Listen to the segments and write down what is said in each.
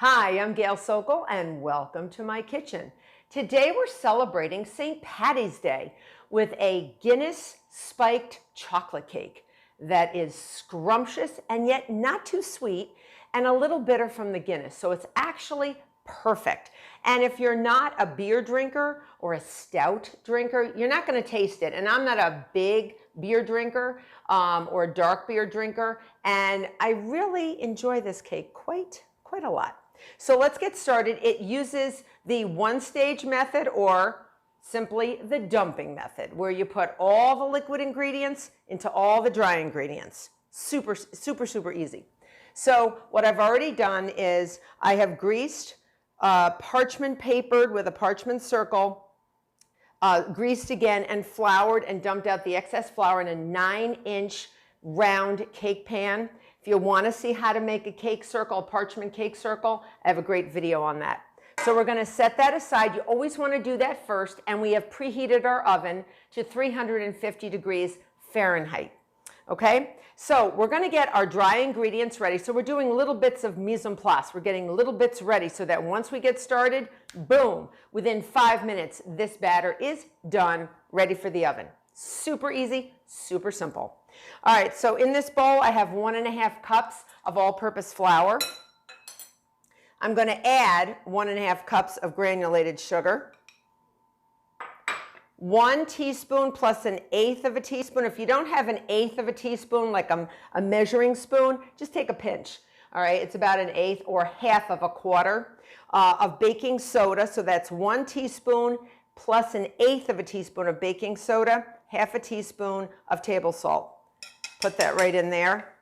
Hi, I'm Gail Sokol and welcome to my kitchen. Today we're celebrating St. Patty's Day with a Guinness-Spiked chocolate cake that is scrumptious and yet not too sweet and a little bitter from the Guinness. So it's actually perfect. And if you're not a beer drinker or a stout drinker, you're not going to taste it. And I'm not a big beer drinker or a dark beer drinker. And I really enjoy this cake quite a lot. So let's get started. It uses the one-stage method or simply the dumping method, where you put all the liquid ingredients into all the dry ingredients. Super easy. So what I've already done is I have greased parchment papered with a parchment circle, greased again and floured and dumped out the excess flour in a 9-inch round cake pan. If you want to see how to make a cake circle, a parchment cake circle, I have a great video on that. So we're going to set that aside. You always want to do that first, and we have preheated our oven to 350 degrees Fahrenheit. Okay, so we're going to get our dry ingredients ready. So we're doing little bits of mise en place. We're getting little bits ready so that once we get started, boom, within 5 minutes, this batter is done, ready for the oven. Super easy, super simple. All right, so in this bowl, I have 1½ cups of all-purpose flour. I'm going to add 1½ cups of granulated sugar. 1 teaspoon plus 1/8 of a teaspoon. If you don't have 1/8 of a teaspoon, like a measuring spoon, just take a pinch. All right, it's about 1/8 or 1/2 of a quarter of baking soda. So that's 1 teaspoon plus 1/8 of a teaspoon of baking soda, 1/2 a teaspoon of table salt. Put that right in there.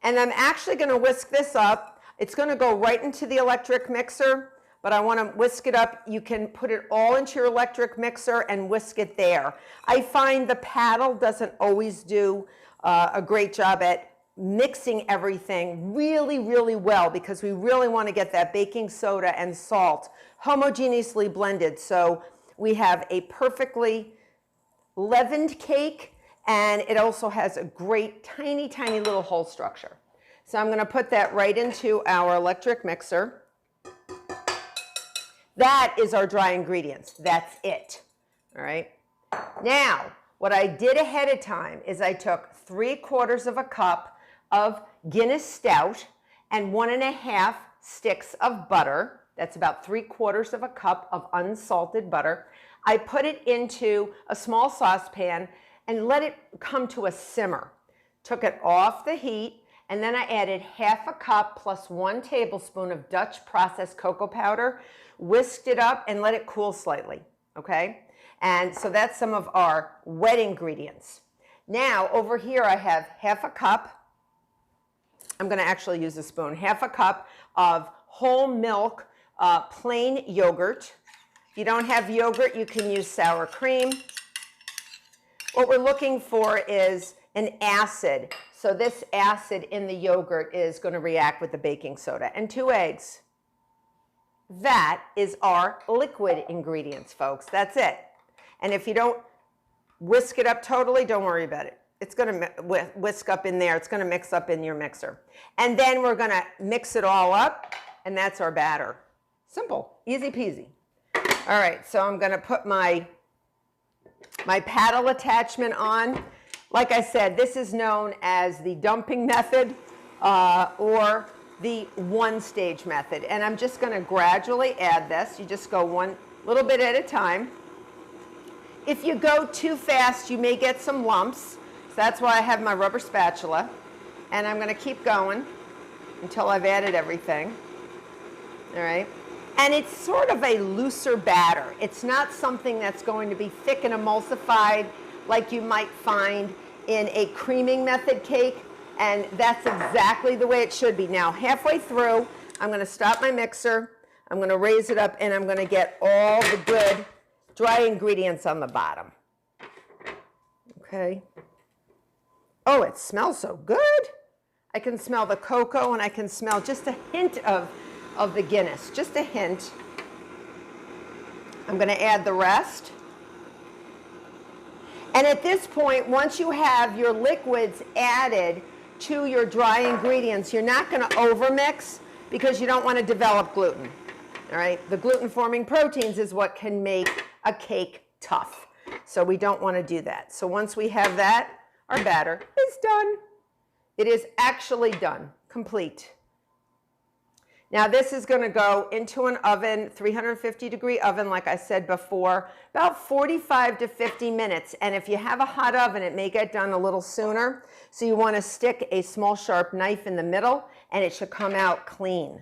And I'm actually going to whisk this up. It's going to go right into the electric mixer, but I want to whisk it up. You can put it all into your electric mixer and whisk it there. I find the paddle doesn't always do a great job at mixing everything really well, because we really want to get that baking soda and salt homogeneously blended. So we have a perfectly leavened cake, and it also has a great tiny little hole structure. So I'm going to put that right into our electric mixer. That is our dry ingredients. That's it. All right. Now, what I did ahead of time is I took 3/4 of a cup of Guinness Stout and 1½ sticks of butter. That's about 3/4 of a cup of unsalted butter. I put it into a small saucepan and let it come to a simmer. Took it off the heat, and then I added 1/2 a cup plus 1 tablespoon of Dutch processed cocoa powder, whisked it up and let it cool slightly, okay? And so that's some of our wet ingredients. Now over here I have 1/2 a cup, I'm gonna actually use a spoon, 1/2 a cup of whole milk plain yogurt. If you don't have yogurt, you can use sour cream. What we're looking for is an acid. So this acid in the yogurt is going to react with the baking soda. And 2 eggs. That is our liquid ingredients, folks. That's it. And if you don't whisk it up totally, don't worry about it. It's going to whisk up in there. It's going to mix up in your mixer. And then we're going to mix it all up, and that's our batter. Simple. Easy peasy. All right, so I'm going to put my paddle attachment on. Like I said, this is known as the dumping method or the one-stage method. And I'm just going to gradually add this. You just go one little bit at a time. If you go too fast, you may get some lumps. So that's why I have my rubber spatula. And I'm going to keep going until I've added everything. All right. And it's sort of a looser batter. It's not something that's going to be thick and emulsified like you might find in a creaming method cake. And that's exactly the way it should be. Now, halfway through, I'm going to stop my mixer. I'm going to raise it up, and I'm going to get all the good dry ingredients on the bottom. Okay. Oh, it smells so good. I can smell the cocoa, and I can smell just a hint of the Guinness, just a hint. I'm going to add the rest. And at this point, once you have your liquids added to your dry ingredients, you're not going to overmix. because you don't want to develop gluten. All right, the gluten-forming proteins is what can make a cake tough. So we don't want to do that. So once we have that, our batter is done. It is actually done, complete. Now this is going to go into an oven, 350-degree oven, like I said before, about 45 to 50 minutes. And if you have a hot oven, it may get done a little sooner. So you want to stick a small sharp knife in the middle, and it should come out clean.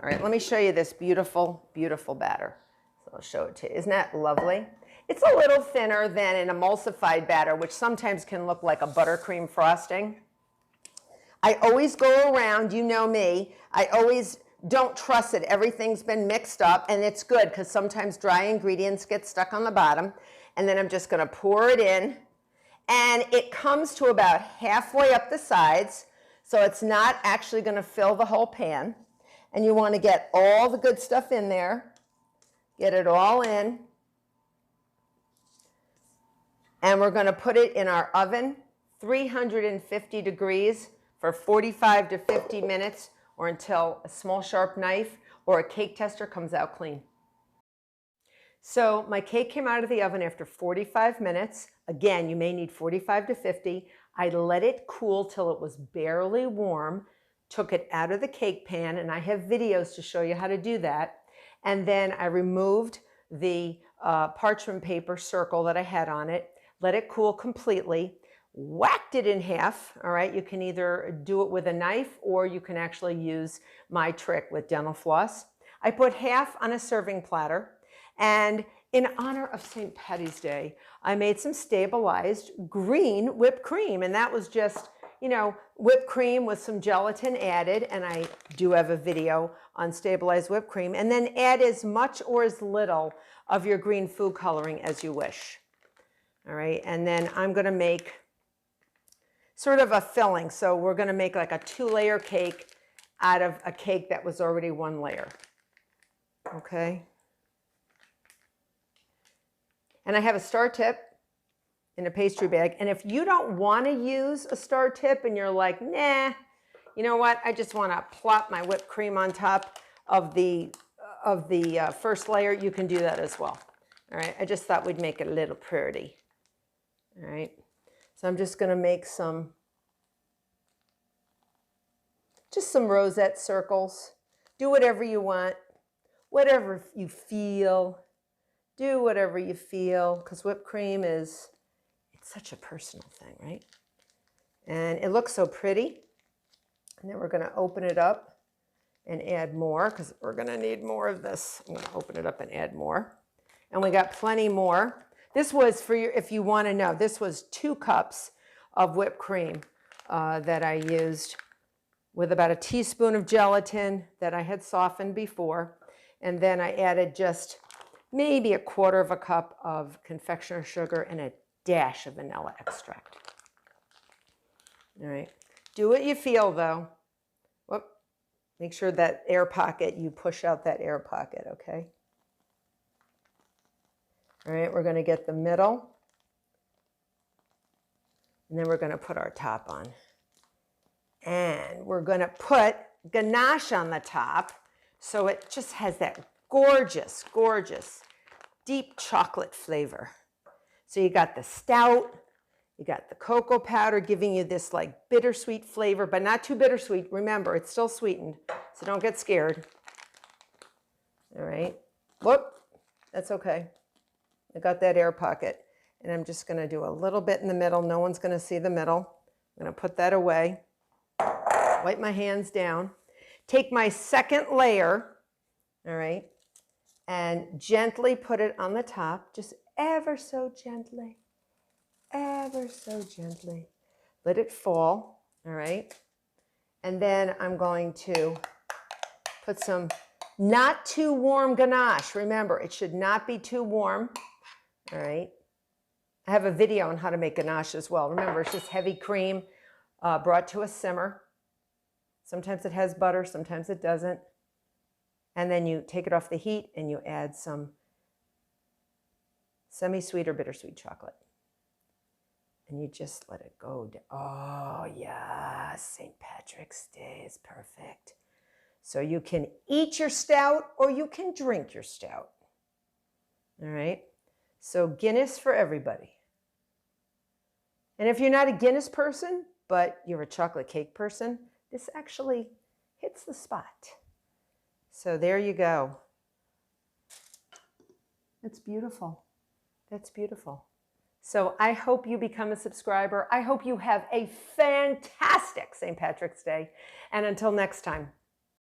All right, let me show you this beautiful, beautiful batter. So I'll show it to you. Isn't that lovely? It's a little thinner than an emulsified batter, which sometimes can look like a buttercream frosting. I always go around, you know me, I always don't trust it. Everything's been mixed up, and it's good because sometimes dry ingredients get stuck on the bottom. And then I'm just going to pour it in, and it comes to about halfway up the sides, so it's not actually going to fill the whole pan. And you want to get all the good stuff in there, get it all in, and we're going to put it in our oven, 350 degrees for 45 to 50 minutes, or until a small sharp knife or a cake tester comes out clean. So my cake came out of the oven after 45 minutes. Again, you may need 45 to 50. I let it cool till it was barely warm, took it out of the cake pan, and I have videos to show you how to do that. And then I removed the parchment paper circle that I had on it, let it cool completely, whacked it in half. All right, you can either do it with a knife or you can actually use my trick with dental floss. I put half on a serving platter, and in honor of St. Patty's Day, I made some stabilized green whipped cream, and that was just, you know, whipped cream with some gelatin added, and I do have a video on stabilized whipped cream, and then add as much or as little of your green food coloring as you wish. All right, and then I'm going to make sort of a filling. So we're going to make like a 2-layer cake out of a cake that was already 1 layer. Okay. And I have a star tip in a pastry bag. And if you don't want to use a star tip and you're like, nah, you know what? I just want to plop my whipped cream on top of the first layer. You can do that as well. All right. I just thought we'd make it a little pretty. All right. So I'm just going to make just some rosette circles. Do whatever you want, whatever you feel. Do whatever you feel, because whipped cream it's such a personal thing, right? And it looks so pretty. And then we're going to open it up and add more, because we're going to need more of this. I'm going to open it up and add more. And we got plenty more. This was for your, if you want to know, this was 2 cups of whipped cream that I used with about a teaspoon of gelatin that I had softened before. And then I added just maybe a 1/4 cup of confectioner's sugar and a dash of vanilla extract. All right. Do what you feel, though. Whoop. Make sure that air pocket, you push out that air pocket, okay? All right, we're going to get the middle, and then we're going to put our top on. And we're going to put ganache on the top, so it just has that gorgeous, gorgeous, deep chocolate flavor. So you got the stout, you got the cocoa powder giving you this like bittersweet flavor, but not too bittersweet. Remember, it's still sweetened, so don't get scared. All right. Whoop, that's okay. I got that air pocket, and I'm just going to do a little bit in the middle. No one's going to see the middle. I'm going to put that away. Wipe my hands down. Take my second layer, all right, and gently put it on the top, just ever so gently, ever so gently. Let it fall, all right? And then I'm going to put some not too warm ganache. Remember, it should not be too warm. All right. I have a video on how to make ganache as well. Remember, it's just heavy cream brought to a simmer. Sometimes it has butter, sometimes it doesn't. And then you take it off the heat and you add some semi-sweet or bittersweet chocolate. And you just let it go. Oh, yes, St. Patrick's Day is perfect. So you can eat your stout or you can drink your stout. All right. So Guinness for everybody. And if you're not a Guinness person, but you're a chocolate cake person, this actually hits the spot. So there you go. That's beautiful. That's beautiful. So I hope you become a subscriber. I hope you have a fantastic St. Patrick's Day. And until next time,